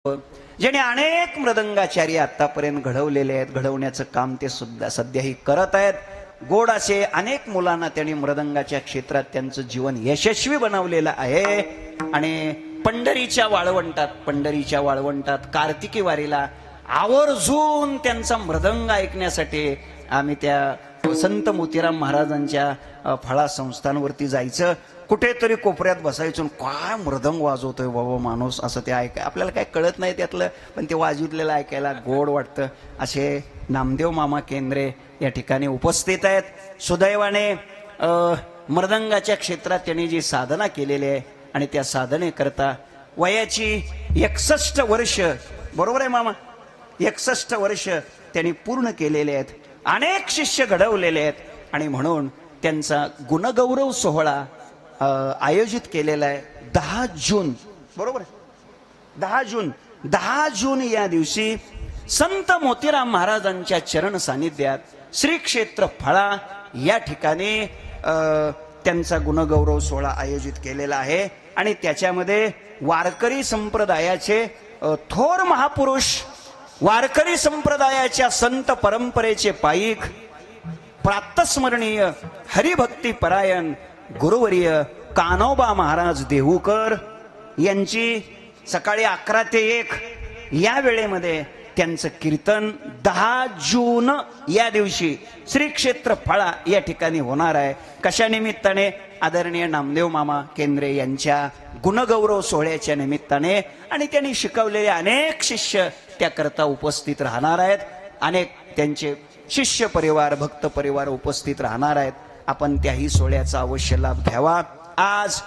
ज्याने अनेक मृदंगाचार्य आतापर्यंत घडवलेले आहेत, घडवण्याचं काम ते सुद्धा सध्याही करत आहेत. गोड असे अनेक मुलांना त्यांनी मृदंगाच्या क्षेत्रात त्यांचं जीवन यशस्वी बनवलेलं आहे. आणि पंढरीच्या वाळवंटात कार्तिकी वारीला आवर्जून त्यांचा मृदंग ऐकण्यासाठी आम्ही त्या संत मोतीराम महाराजांच्या फळा संस्थांवरती जायचं. कुठेतरी कोपऱ्यात बसायचो, काय मृदंग वाजवतोय बाबा माणूस, असं ते ऐकाय आपल्याला काय कळत नाही त्यातलं, पण ते वाजवलेलं ऐकायला गोड वाटतं. असे नामदेव मामा केंद्रे या ठिकाणी उपस्थित आहेत. सुदैवाने मृदंगाच्या क्षेत्रात त्यांनी जी साधना केलेली आहे आणि त्या साधनेकरता वयाची 61 वर्ष, बरोबर आहे मामा, 61 वर्ष त्यांनी पूर्ण केलेले आहेत. अनेक शिष्य घडवलेले आहेत आणि म्हणून त्यांचा गुणगौरव सोहळा आयोजित केलेला आहे 10 जून, बरोबर आहे, 10 जून या दिवशी संत मोतीराम महाराजांच्या चरण सानिध्यात श्री क्षेत्र फळा या ठिकाणी त्यांचा गुणगौरव सोहळा आयोजित केलेला आहे. आणि त्याच्यामध्ये वारकरी संप्रदायाचे थोर महापुरुष, वारकरी संप्रदायाच्या संत परंपरेचे पाईक, प्रातस्मरणीय हरिभक्ती परायण गुरुवर्य कान्होबा महाराज देहूकर यांची सकाळी 11 ते 1 या वेळेमध्ये त्यांचं कीर्तन 10 जून या दिवशी श्री क्षेत्र फळा या ठिकाणी होणार आहे. कशा निमित्ताने? आदरणीय नामदेव मामा केंद्रे यांच्या गुणगौरव सोहळ्याच्या निमित्ताने. आणि त्यांनी शिकवलेले अनेक शिष्य त्याकरता उपस्थित राहणार आहेत. अनेक त्यांचे शिष्य परिवार, भक्त परिवार उपस्थित राहणार आहेत. आपण त्याही सोहळ्याचा अवश्य लाभ घ्यावा. आज